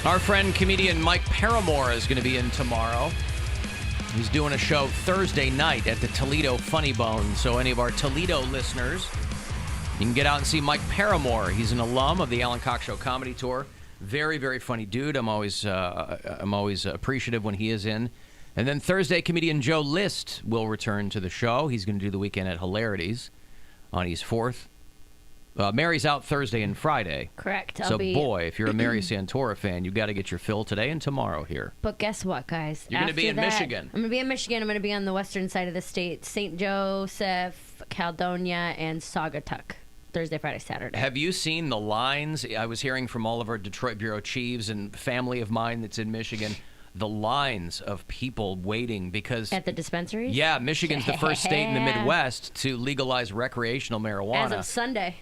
Our friend comedian Mike Paramore is going to be in tomorrow. He's doing a show Thursday night at the Toledo Funny Bone. So any of our Toledo listeners, you can get out and see Mike Paramore. He's an alum of the Alan Cox Show comedy tour. Very, very funny dude. I'm always appreciative when he is in. And then Thursday, comedian Joe List will return to the show. He's going to do the weekend at Hilarities on East 4th. Mary's out Thursday and Friday. Correct. Boy, if you're a Mary Santora fan, you've got to get your fill today and tomorrow here. But guess what, guys? You're going to be in Michigan. I'm going to be in Michigan. I'm going to be on the western side of the state. St. Joseph, Caledonia, and Saugatuck. Thursday, Friday, Saturday. Have you seen the lines? I was hearing from all of our Detroit bureau chiefs and family of mine that's in Michigan. The lines of people waiting because... At the dispensaries? Yeah, Michigan's the first state in the Midwest to legalize recreational marijuana. As of Sunday.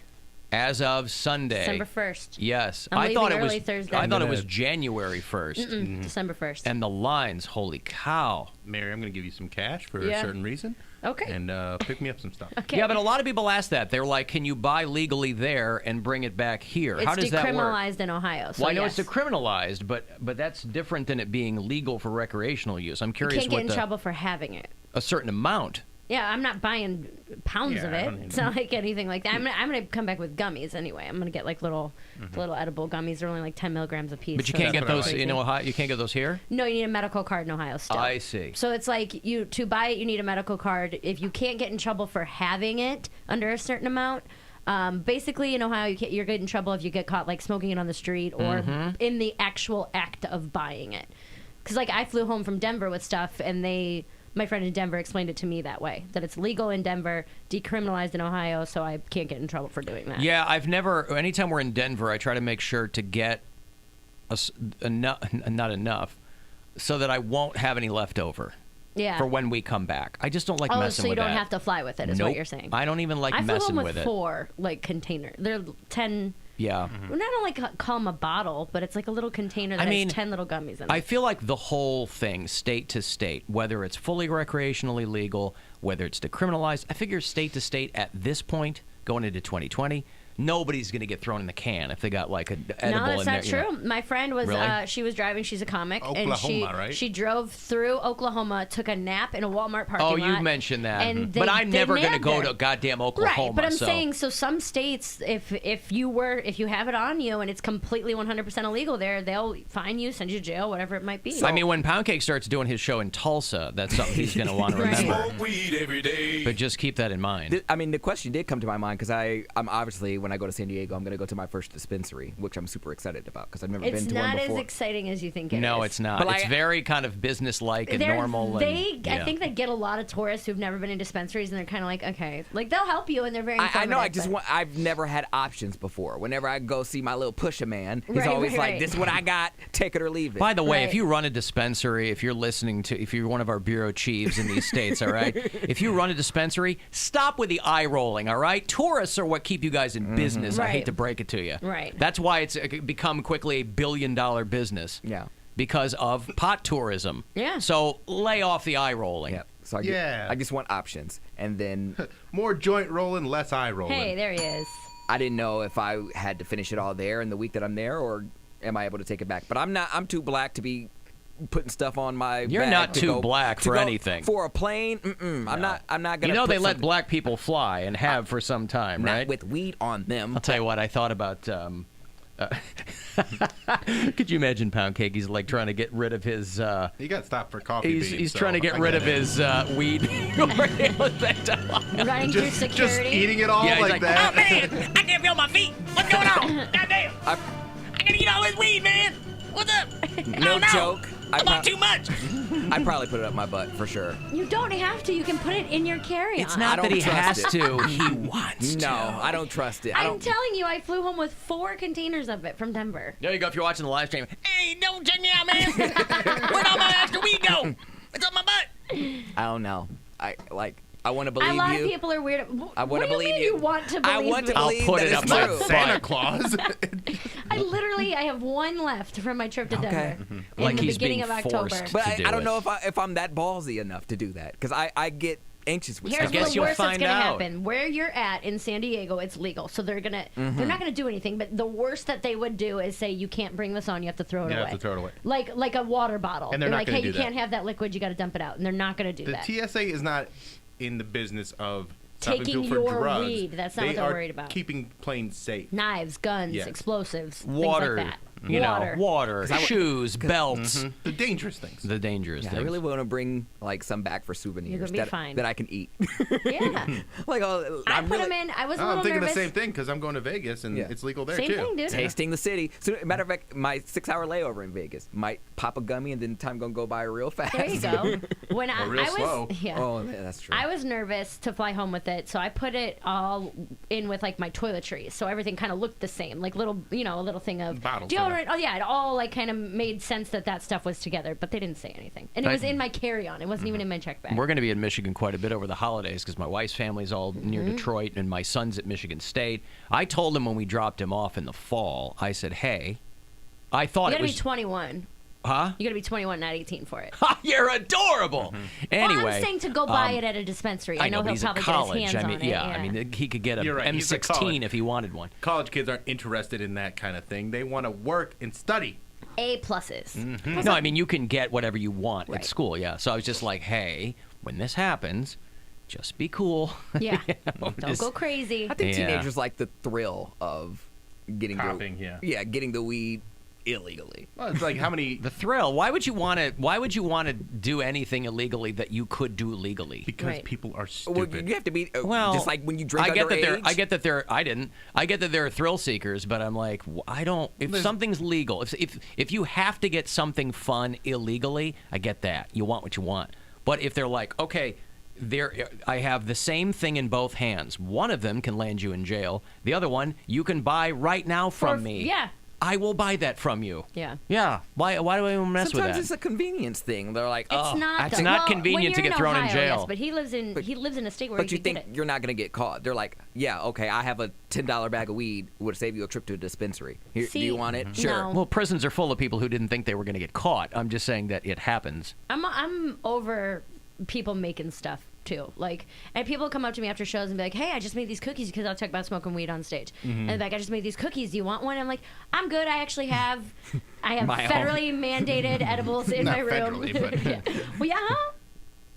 As of Sunday. December 1st. Yes. I thought it was Thursday. I thought it was January 1st. December 1st. And the lines, holy cow. Mary, I'm going to give you some cash for a certain reason. Okay. And pick me up some stuff. Okay. Yeah, but a lot of people ask that. They're like, can you buy legally there and bring it back here? How does that work? It's decriminalized in Ohio. So well, I know yes. it's decriminalized, but that's different than it being legal for recreational use. I'm curious you can't get in trouble for having it. A certain amount. Yeah, I'm not buying pounds of it. It's not like anything like that. I'm gonna come back with gummies anyway. I'm gonna get like little edible gummies. They're only like 10 milligrams a piece. But you can't get those in Ohio. You can't get those here. No, you need a medical card in Ohio still. I see. So it's like to buy it, you need a medical card. If you can't get in trouble for having it under a certain amount. Basically, in Ohio, you're getting in trouble if you get caught like smoking it on the street or in the actual act of buying it. Because like I flew home from Denver with stuff, and my friend in Denver explained it to me that way, that it's legal in Denver, decriminalized in Ohio, so I can't get in trouble for doing that. Yeah, anytime we're in Denver, I try to make sure to get not enough so that I won't have any left over. Yeah. For when we come back. I just don't like messing with that. Oh, so you don't have to fly with it, is what you're saying. I don't even like messing with it. I flew home with 4, like, containers. They're 10... Yeah. Well, not only call them a bottle, but it's like a little container that has 10 little gummies in it. I feel like the whole thing, state to state, whether it's fully recreationally legal, whether it's decriminalized, I figure state to state at this point, going into 2020, nobody's going to get thrown in the can if they got like an edible in there. No, that's not true. My friend was, really? She was driving. She's a comic. Oklahoma, and right? She drove through Oklahoma, took a nap in a Walmart parking lot. Oh, you mentioned that. And but I'm never going to go to goddamn Oklahoma. Right, but I'm saying, so some states, if you have it on you and it's completely 100% illegal there, they'll fine you, send you to jail, whatever it might be. So, I mean, when Poundcake starts doing his show in Tulsa, that's something he's going to want to remember. Smoke weed every day. But just keep that in mind. The question did come to my mind because I'm obviously, when I go to San Diego, I'm going to go to my first dispensary, which I'm super excited about because I've never been to one before. It's not as exciting as you think it is. No, it's not. But it's very kind of business-like and normal. I think they get a lot of tourists who've never been in dispensaries, and they're kind of like, okay, like they'll help you, and they're very informative. I know. I've never had options before. Whenever I go see my little pusher man, he's always like, "This is what I got. Take it or leave it." By the way, if you run a dispensary, if you're one of our bureau chiefs in these states, all right, if you run a dispensary, stop with the eye rolling, all right. Tourists are what keep you guys in business. Right. I hate to break it to you. Right. That's why it's become quickly $1 billion business. Yeah. Because of pot tourism. Yeah. So lay off the eye rolling. Yeah. So I just want options, and then more joint rolling, less eye rolling. Hey, there he is. I didn't know if I had to finish it all there in the week that I'm there, or am I able to take it back? But I'm not. I'm too black to be putting stuff on my You're bag not to too go, black to for go anything. For a plane, I'm not gonna. You know they let something- black people fly and have for some time, not right? with weed on them. I'll tell you what I thought about. Could you imagine Poundcake? He's like trying to get rid of his. He got stopped for coffee beans. He's trying to get rid of his weed. Running through security. Just eating it all like that. Oh, man, I can't feel my feet. What's going on? Goddamn. I gotta eat all this weed, man. What's up? No joke. I bought too much. I'd probably put it up my butt for sure. You don't have to. You can put it in your carry-on. It's not that he has to. He wants to. No, I don't trust it. I'm telling you, I flew home with 4 containers of it from Denver. There you go. If you're watching the live stream. Hey, don't check me out, man. Where'd all my extra weed go? It's up my butt. I don't know. I want to believe you. A lot of people are weird. I want to believe You want to believe I want to me? believe I'll put that it it's up my true. butt. Santa Claus. I have 1 left from my trip to Denver. Like in the he's beginning being of October. forced. But to do I don't it. know if I'm that ballsy enough to do that because I get anxious with Here's stuff. guess the you'll worst that's find gonna out. happen. Where you're at in San Diego, it's legal, so they're not gonna do anything. But the worst that they would do is say you can't bring this on. You have to throw it You away. have to throw it away. Like a water bottle. And they're not like, gonna hey, do you that. can't have that liquid. You got to dump it out, and they're not gonna do The that. TSA is not in the business of stopping Taking people for your drugs. weed. That's not they what they're are worried about. Keeping planes safe. Knives, guns, Yes. explosives, Water, things like that. water, shoes, belts, The dangerous things. the dangerous Yeah, things. I really want to bring like some back for souvenirs You're gonna be that, fine. that I can eat. Yeah. like I put them in. I was a I'm little thinking nervous. the same thing because I'm going to Vegas and Yeah. it's legal there Same too. thing, dude. tasting the city. So, matter of fact, my 6-hour layover in Vegas might pop a gummy and then time gonna go by real fast. There you go. When I real was, slow. yeah. Oh, yeah, that's true. I was nervous to fly home with it, so I put it all in with like my toiletries, so everything kind of looked the same, like little, a little thing of Bottles, deodorant. Oh yeah, it all like kind of made sense that stuff was together, but they didn't say anything, and it was in my carry-on. It wasn't even in my check bag. We're going to be in Michigan quite a bit over the holidays because my wife's family's all near Detroit and my son's at Michigan State. I told him when we dropped him off in the fall, I said, hey, I thought You it gotta was... be 21. Huh? You gotta be 21, not 18 for it. You're adorable. Anyway, Well, I'm saying to go buy it at a dispensary. I know but he'll he's probably at get college. his hands I mean, on it. I mean, he could get a You're right, he's at college. M16 if he wanted one. College kids aren't interested in that kind of thing. They want to work and study. A pluses. No, I mean, you can get whatever you want Right. at school, yeah. So I was just like, hey, when this happens, just be cool. Yeah. Don't Don't go crazy. I think Yeah. teenagers like the thrill of getting Popping, yeah. getting the weed illegally. Well, it's like how many? The thrill. Why would you want to do anything illegally that you could do legally? Because Right. people are Well, stupid. you have to be Well, just like when you drink I get that underage. I get that they're. I didn't. I get that they're thrill seekers, but I'm like, I don't. If something's legal, if you have to get something fun illegally, I get that. You want what you want. But if they're like, okay, I have the same thing in both hands. One of them can land you in jail. The other one you can buy right now from me. Yeah. I will buy that from you. Yeah. Yeah. Why do I even mess with Sometimes that? it's a convenience thing. They're like, It's oh, not. it's though. not Well, convenient to when you're get thrown in Ohio, jail. Yes, but he lives in a state where but you you can think get it. you're not going to get caught. They're like, yeah, okay, I have a $10 bag of weed. Would save you a trip to a dispensary. Here, do See, you want it? Sure. no. Well, prisons are full of people who didn't think they were going to get caught. I'm just saying that it happens. I'm over people making stuff too. Like, and people come up to me after shows and be like, "Hey, I just made these cookies," because I'll talk about smoking weed on stage. And they're like, "I just made these cookies. Do you want one?" I'm like, "I'm good. I actually have, My own. federally mandated edibles in Not my room." federally, but- yeah. Well, yeah.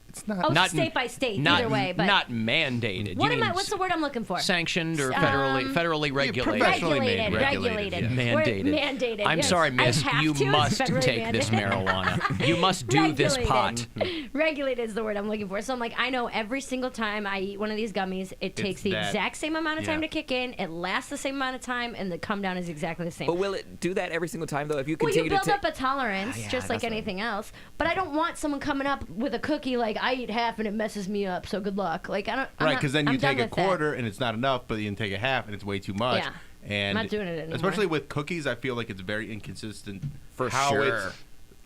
It's not. Oh, Not- state by state, Not, either way. But not mandated. what You am I? mean What's the word I'm looking for? sanctioned or federally regulated? professionally made, regulated. Mandated. We're mandated. I'm yes. sorry, I miss. have You to. It's must federally take this mandated. marijuana. You must do this pot. Regulated is the word I'm looking for. So I'm like, I know every single time I eat one of these gummies, it takes the that- exact same amount of time yeah. to kick in. It lasts the same amount of time, and the come down is exactly the same. But will it do that every single time, though? If you Well, you continue build to up a tolerance, yeah, just like that's what- anything else. But I don't want someone coming up with a cookie like, I eat half and it messes me up, so good luck. Like, I don't. Right, because then you I'm done take a with that. quarter and it's not enough, but you can take a half and it's way too much. Yeah. And I'm not doing it anymore. Especially with cookies, I feel like it's very inconsistent For how sure. it's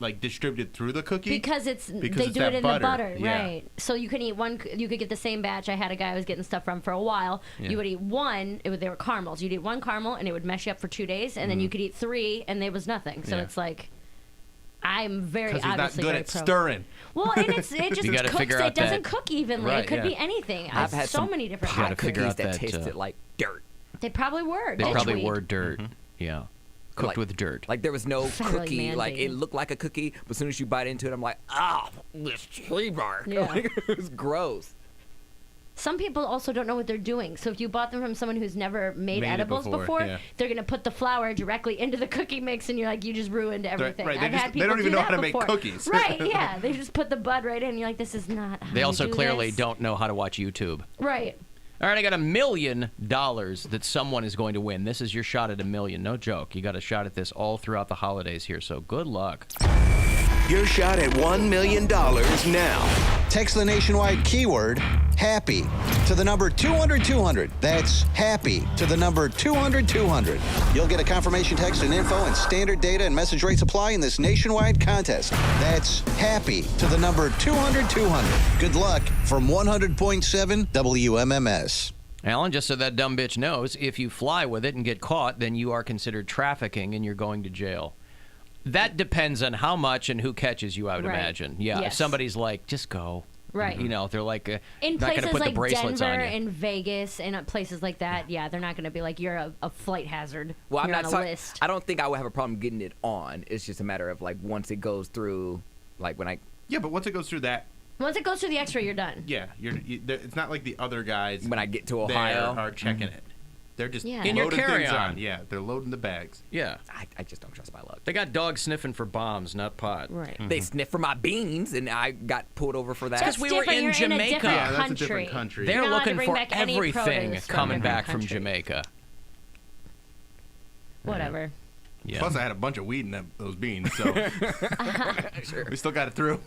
like distributed through the cookie. Because they it's do that it in butter. the butter, Yeah. right? So you can eat one. You could get the same batch. I had a guy I was getting stuff from for a while. Yeah. You would eat one. They were caramels. You'd eat one caramel, and it would mess you up for 2 days. And then you could eat 3, and there was nothing. So Yeah. it's like, I'm very Because he's not obviously good very at pro. stirring. Well, and it just You gotta cooks. figure It out doesn't that- cook evenly. Right, it could yeah. be anything. I've had so some many different gotta hot kinds. figure cookies out that that, tasted like dirt. They probably were. They ditch probably weed. were dirt. Yeah. Cooked Like- with dirt. Like there was no Federally cookie. Like it mandated. looked like a cookie, but as soon as you bite into it, I'm like, ah, this tree bark. Yeah. Like, it was gross. Some people also don't know what they're doing. So if you bought them from someone who's never made Made it edibles before, yeah. they're going to put the flour directly into the cookie mix, and you're like, you just ruined everything. right. They I've just- had they people don't even do know that how to make before. cookies. Right, yeah. They just put the bud right in, and you're like, this is not how They you also do clearly this. don't know how to watch YouTube. Right. All right, I got $1 million that someone is going to win. This is your shot at $1 million. No joke. You got a shot at this all throughout the holidays here, so good luck. Your shot at $1 million now. Text the nationwide keyword HAPPY to the number 200-200. That's HAPPY to the number 200-200. You'll get a confirmation text and info, and standard data and message rates apply in this nationwide contest. That's HAPPY to the number 200-200. Good luck from 100.7 WMMS. Alan, just so that dumb bitch knows, if you fly with it and get caught, then you are considered trafficking and you're going to jail. That depends on how much and who catches you, I would Right. imagine. Yeah, if Yes. somebody's like, just go. Right. You know, they're like in not going to places put like the bracelets Denver on you. and Vegas and places like that, yeah, they're not going to be like you're a flight hazard. Well, I'm you're not on a talking. list. I don't think I would have a problem getting it on. It's just a matter of like once it goes through, like when I. Yeah, but once it goes through that, Once it goes through the X-ray, you're done. yeah, it's not like the other guys When I get to there Ohio. are checking it. They're just Yeah. In your loading things carry-on. on. Yeah, they're loading the bags. Yeah. I just don't trust my luck. They got dogs sniffing for bombs, not pot. Right. They sniffed for my beans, and I got pulled over for that. That's we were different. in You're Jamaica. In a different Yeah, that's a country. different country. They're You're not allowed to looking bring for back any everything produce from coming a back different from country. Jamaica. Whatever. Yeah. Plus, I had a bunch of weed in those beans, so we still got it through.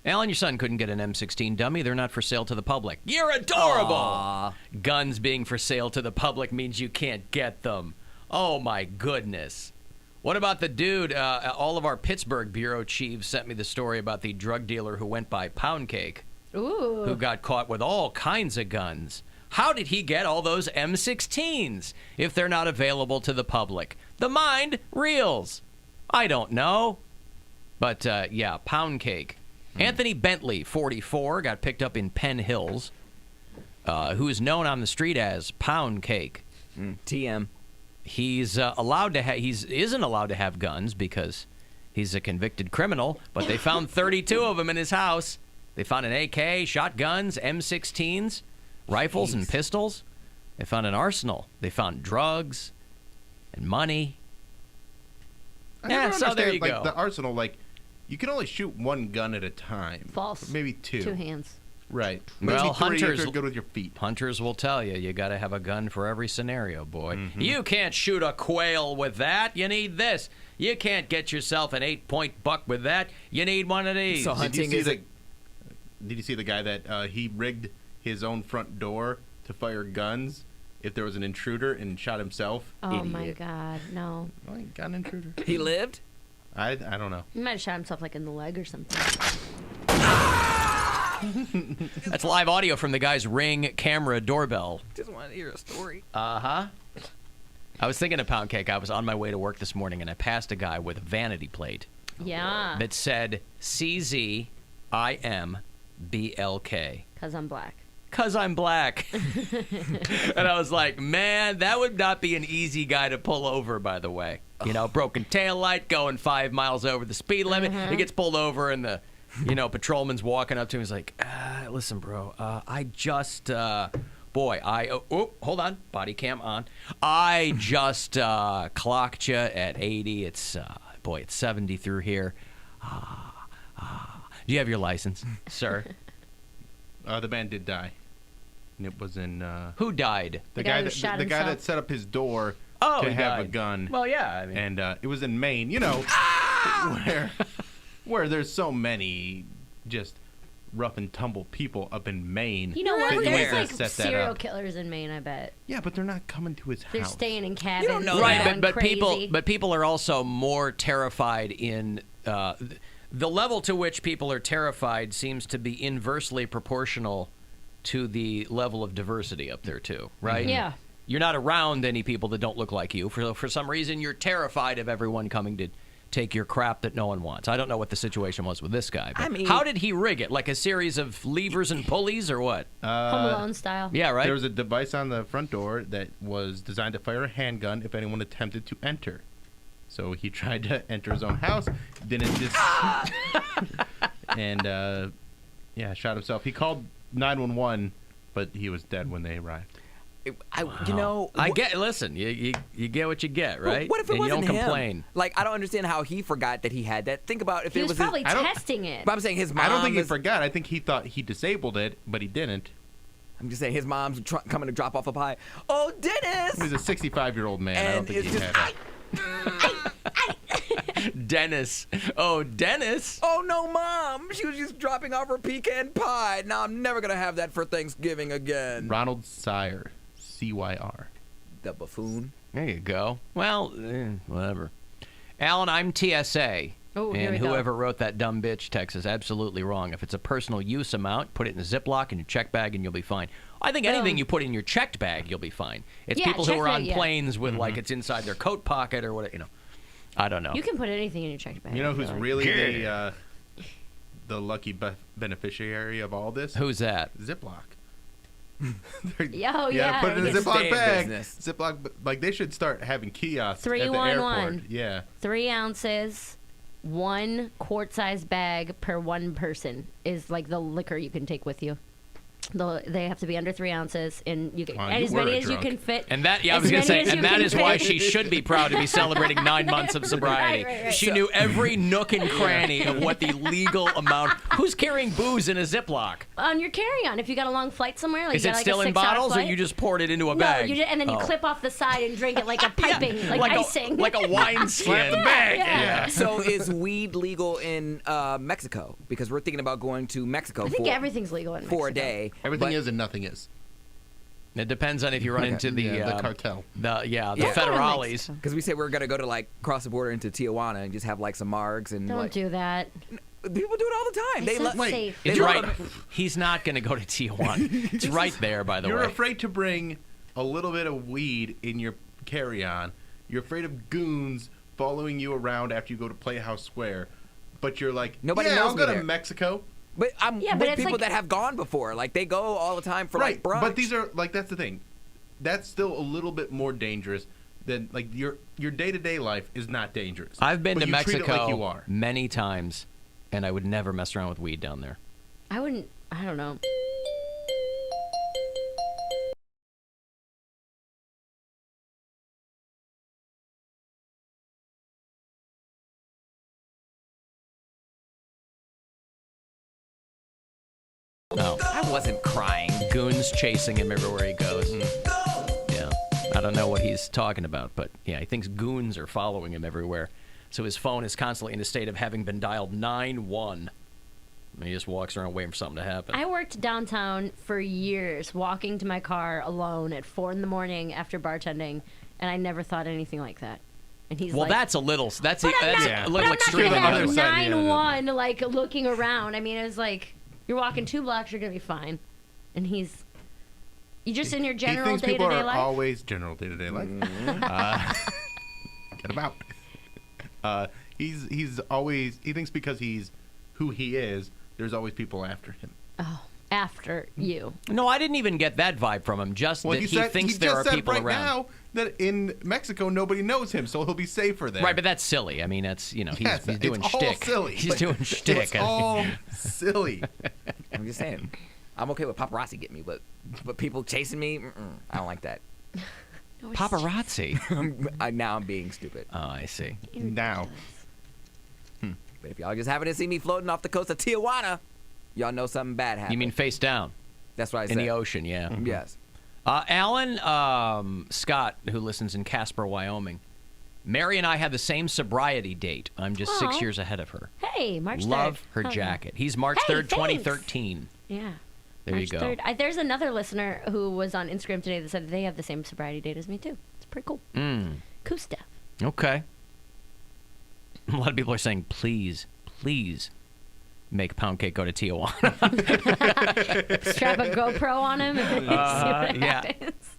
Alan, your son couldn't get an M16 dummy. They're not for sale to the public. You're adorable. Aw. Guns being for sale to the public means you can't get them. Oh, my goodness. What about the dude? All of our Pittsburgh bureau chiefs sent me the story about the drug dealer who went by Poundcake, Ooh. who got caught with all kinds of guns. How did he get all those M16s if they're not available to the public? The mind reels. I don't know. But, yeah, Poundcake. Anthony Bentley, 44, got picked up in Penn Hills, who is known on the street as Poundcake. TM. He's isn't allowed to have guns because he's a convicted criminal, but they found 32 of them in his house. They found an AK, shotguns, M16s, rifles, and pistols. They found an arsenal. They found drugs and money. I Yeah, never so there understand, you like, go. The arsenal, like, you can only shoot one gun at a time. False. Maybe two. Two hands. Right. Well, Maybe three if hunters- you're good with your feet. Hunters will tell you, you got to have a gun for every scenario, boy. You can't shoot a quail with that. You need this. You can't get yourself an 8-point buck with that. You need one of these. So hunting is Did you see the guy that he rigged his own front door to fire guns if there was an intruder and shot himself? Oh my Idiot. God, no. Oh, he got an intruder. He lived? I don't know. He might have shot himself like in the leg or something. That's live audio from the guy's Ring camera doorbell. Just want to hear a story. I was thinking of Poundcake. I was on my way to work this morning, and I passed a guy with a vanity plate Yeah. that said CZIMBLK. Because I'm black. Because I'm black. And I was like, man, that would not be an easy guy to pull over, by the way. You know, broken taillight, going 5 miles over the speed limit. He gets pulled over, and the, patrolman's walking up to him. He's like, listen, bro, I just, hold on, body cam on. I just clocked you at 80. It's 70 through here. Do you have your license, sir? The man did die. And it was in Who died? The guy who shot the guy himself. that set up his door Oh, to he have a died. gun. Well, yeah, I mean. And it was in Maine, where there's so many just rough and tumble people up in Maine. You know what? that There's need to like set that serial up. killers in Maine, I bet. Yeah, but they're not coming to his They're house. staying in cabins. don't know Right, that. but crazy. people are also more terrified in the level to which people are terrified seems to be inversely proportional to the level of diversity up there too, right? Yeah. You're not around any people that don't look like you. For some reason, you're terrified of everyone coming to take your crap that no one wants. I don't know what the situation was with this guy. But I mean- how did he rig it? Like a series of levers and pulleys or what? Home Alone style. Yeah, right? There was a device on the front door that was designed to fire a handgun if anyone attempted to enter. So he tried to enter his own house, didn't just, and shot himself. He called 911, but he was dead when they arrived. Listen, you get what you get, Well, right? what if it and wasn't you don't him? complain. Like, I don't understand how he forgot that he had that. Think about if He it was was probably his, testing it. But I'm saying his mom. I don't think he is- forgot. I think he thought he disabled it, but he didn't. I'm just saying his mom's coming to drop off a pie. Oh, Dennis! He's a 65-year-old man. I don't And think it's he just- had Dennis. Oh, Dennis. Oh no, Mom! She was just dropping off her pecan pie. Now I'm never gonna have that for Thanksgiving again. Ronald Sire, CYR. The buffoon. There you go. Well, whatever. Alan, I'm TSA. Oh, here and we go. whoever wrote that dumb bitch text is absolutely wrong. If it's a personal use amount, put it in a Ziploc in your check bag and you'll be fine. I think anything you put in your checked bag, you'll be fine. It's Yeah, people who checked are on bag, yeah. planes with like it's inside their coat pocket or whatever, I don't know. You can put anything in your check bag. You know I who's feel like. really the lucky beneficiary of all this? Who's that? Ziploc. Yeah. Put it in a It's Ziploc stay in bag. business. Ziploc, like they should start having kiosks at the 311. airport. Yeah. 3 ounces, 1 quart-sized bag per one person is like the liquor you can take with you. They have to be under 3 ounces, and you can Wow, and you as many were as you drunk. can fit. And that, I as was going to say, many as and you that can is why fit. she should be proud to be celebrating 9 months of sobriety. Right. She knew every nook and cranny of what the legal amount. Who's carrying booze in a Ziploc? On your carry-on, if you got a long flight somewhere, like Is you it got still like a in 6-hour bottles, or flight? you just poured it into a No, bag? and then you Oh. clip off the side and drink it like a piping, like icing. like a wine skin. the bag. Yeah. So is weed legal in Mexico? Because we're thinking about going to Mexico I think for, everything's legal in Mexico. for a day. Everything but- is and nothing is. It depends on if you run into the cartel. the Yeah. federales. Because we say we're gonna go to like cross the border into Tijuana and just have like some Margs and Don't like, do that. people do it all the time. It's not Wait. safe. It's They right. love He's not going to go to Tijuana. It's right there, by the You're way. afraid to bring a little bit of weed in your carry-on. You're afraid of goons following you around after you go to Playhouse Square. But you're like, Nobody knows I'll me go there. to Mexico. But I'm Yeah, but with it's people like- that have gone before. Like they go all the time for Right, like brunch. but these are like that's the thing. That's still a little bit more dangerous than like your day-to-day life is not dangerous. I've been But to you treat it Mexico like you are. many times, and I would never mess around with weed down there. I wouldn't. I don't know. No. I wasn't crying. Goons chasing him everywhere he goes. Yeah. I don't know what he's talking about, but yeah, he thinks goons are following him everywhere. So his phone is constantly in a state of having been dialed 9-1. And he just walks around waiting for something to happen. I worked downtown for years, walking to my car alone at 4 in the morning after bartending, and I never thought anything like that. And he's well, like, that's a little but I'm not, a but little I'm extreme. not other gonna side, have yeah, 9-1, like looking around. I mean, it was like you're walking 2 blocks, you're gonna be fine. And you just in your He general thinks people day-to-day are life. always general day-to-day life. Get him out. He's always he thinks because he's who he is, there's always people after him. Oh, after you. No, I didn't even get that vibe from him. Just that he thinks there are people right around. now that in Mexico nobody knows him, so he'll be safer there. Right, but that's silly. I mean, that's he's doing it's all shtick. silly. He's doing shtick. It's all silly. I'm just saying. I'm okay with paparazzi getting me, but people chasing me, I don't like that. Paparazzi. Now I'm being stupid. Oh, I see. Now, But if y'all just happen to see me floating off the coast of Tijuana, y'all know something bad happened. You mean face down That's what I said. in the ocean? Yeah. Yes. Alan Scott, who listens in Casper, Wyoming. Mary and I had the same sobriety date. I'm just 6 Aw. years ahead of her. Hey, March 3rd. Love her Oh, yeah. jacket. He's March Hey, 3rd, thanks. 2013. Yeah. There March you go. 3rd. There's another listener who was on Instagram today that said they have the same sobriety date as me, too. It's pretty cool. Cool stuff. Okay. A lot of people are saying, please make Poundcake go to Tijuana. Strap a GoPro on him and see what yeah. happens.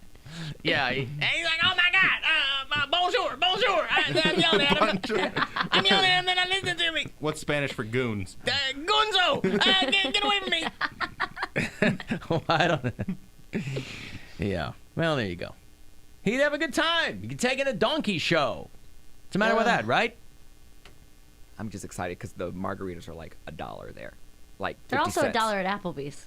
Yeah. And he's like, oh my God, bonjour. I'm yelling at him. I'm yelling at him, and I listen to me. what's Spanish for goons? Gunzo, get away from me. Well, I don't know. Yeah. Well, there you go. He'd have a good time. You can take in a donkey show. What's the matter with that, right? I'm just excited because the margaritas are like $1 there. Like 50 They're also cents. $1 at Applebee's.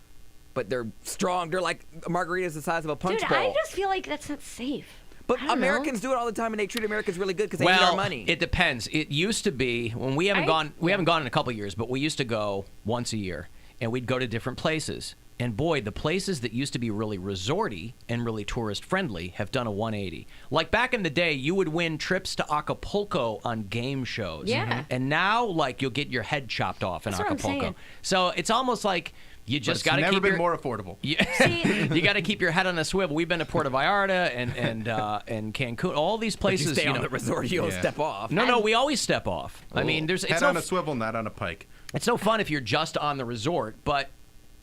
But they're strong. They're like margaritas the size of a punch Dude, bowl. I just feel like that's not safe. But I don't Americans know. do it all the time, and they treat Americans really good because they need our money. It depends. It used to be when we haven't gone. We haven't gone in a couple of years, but we used to go once a year, and we'd go to different places. And boy, the places that used to be really resorty and really tourist friendly have done a 180. Like back in the day, you would win trips to Acapulco on game shows. Yeah. And now, like, you'll get your head chopped off in That's what I'm Acapulco. saying. So it's almost like you just got to never keep been your more affordable. you got to keep your head on a swivel. We've been to Puerto Vallarta and Cancun, all these But places. you stay on know, the resort, you don't Yeah. step off. No, we always step off. I mean, it's Head no on a swivel, not on a pike. it's no fun if you're just on the resort, but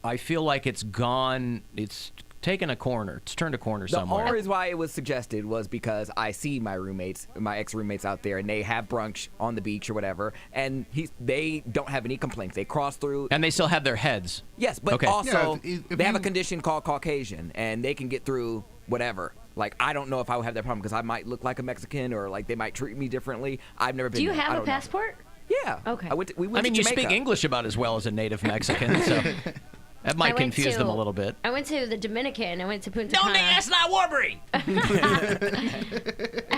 I feel like it's gone. It's taken a corner. It's turned a corner The somewhere. only reason why it was suggested was because I see my ex-roommates out there, and they have brunch on the beach or whatever, and they don't have any complaints. They cross through. And they still have their heads. Yes, but Okay. also Yeah, if they have a you- condition called Caucasian, and they can get through whatever. Like, I don't know if I would have that problem because I might look like a Mexican, or like they might treat me differently. I've never been. Do you there. I have a don't know. passport? Yeah. Okay. We went I mean, to you Jamaica. speak English about as well as a native Mexican, so that might confuse them a little bit. I went to the Dominican. I went to Punta Donde Cana. es la Warbury? I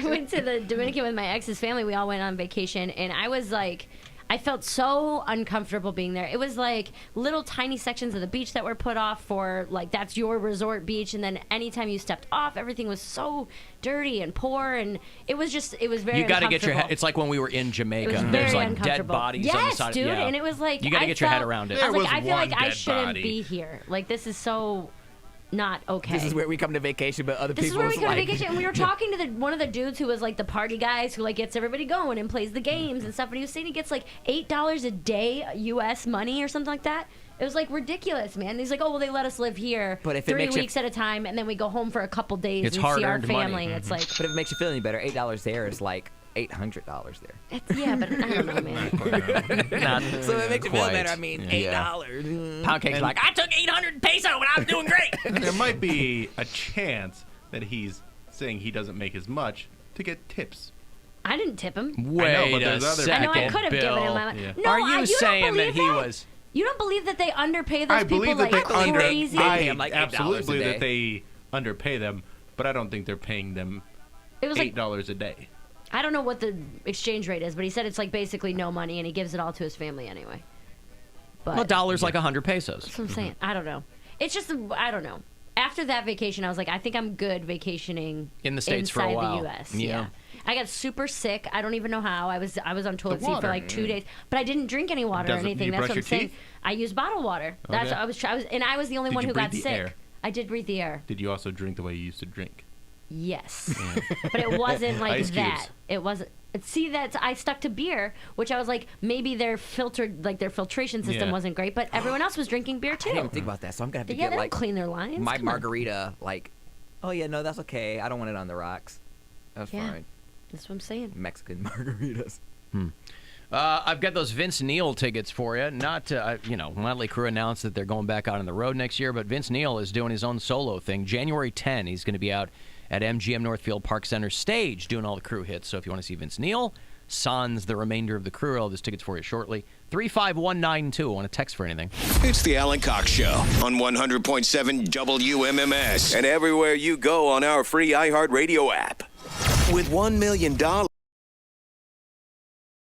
went to the Dominican with my ex's family. We all went on vacation, and I was like, I felt so uncomfortable being there. It was like little tiny sections of the beach that were put off for, like, that's your resort beach, and then anytime you stepped off, everything was so dirty and poor, and it was very You got to get your head. uncomfortable. It's like when we were in Jamaica. It was There's very like dead uncomfortable. bodies yes, on the side. dude, Yeah. and it was like You got to get your head around it. I was There like, I was feel like one I dead shouldn't body. be here. Like, this is so not okay. This is where we come to vacation, but other This is people where we is go on like, vacation, and we were talking to one of the dudes who was like the party guys who like gets everybody going and plays the games and stuff. And he was saying he gets like $8 a day U.S. money or something like that. It was like ridiculous, man. He's like, oh well, they let us live here But if it 3 makes you- weeks at a time, and then we go home for a couple days It's and see our hard-earned money. family. It's like, But if it makes you feel any better, $8 there is like $800 there. yeah, but I don't know, man. Not So if it makes you feel quite. better, I mean, Yeah. $8. Poundcake's like, I took 800 peso and I was doing great. There might be a chance that he's saying he doesn't make as much to get tips. I didn't tip him. wait I know, but a there's other second, I know I could have Bill. given him my money. Yeah. No, Are you don't saying that believe he was? You don't believe that they underpay those I people believe like that they crazy? I am like $8 absolutely a believe day. that they underpay them, but I don't think they're paying them It was like $8 a day. I don't know what the exchange rate is, but he said it's like basically no money, and he gives it all to his family anyway. But Well, $1's like 100 pesos. that's what I'm saying. I don't know. It's just I don't know. After that vacation, I was like, I think I'm good vacationing In the States for a inside while. the U.S. Yeah. I got super sick. I don't even know how. I was on toilet seat for water. like 2 days, but I didn't drink any water or Doesn't- anything. you That's brush what I'm your saying. teeth? I used bottled water. That's Okay. and I was the only Did one you who got breathe the sick. air? I did breathe the air. Did you also drink the way you used to drink? Yes, but it wasn't like Ice that. cubes. It wasn't. See, that's I stuck to beer, which I was like, maybe their filtration system Yeah. wasn't great, but everyone else was drinking beer I didn't too. even think about that, so I'm gonna have to Yeah, get they don't like clean their lines. my Come on. margarita. Like, oh yeah, no, that's okay. I don't want it on the rocks. That's Yeah. fine. That's what I'm saying. Mexican margaritas. I've got those Vince Neil tickets for you. Not, Motley Crue announced that they're going back out on the road next year, but Vince Neil is doing his own solo thing. January 10, he's going to be out at MGM Northfield Park Center stage doing all the Crew hits. So if you want to see Vince Neil, sans the remainder of the Crew, I'll have those tickets for you shortly. 35192. Want to text for anything? It's the Alan Cox Show on 100.7 WMMS and everywhere you go on our free iHeartRadio app. With $1 million,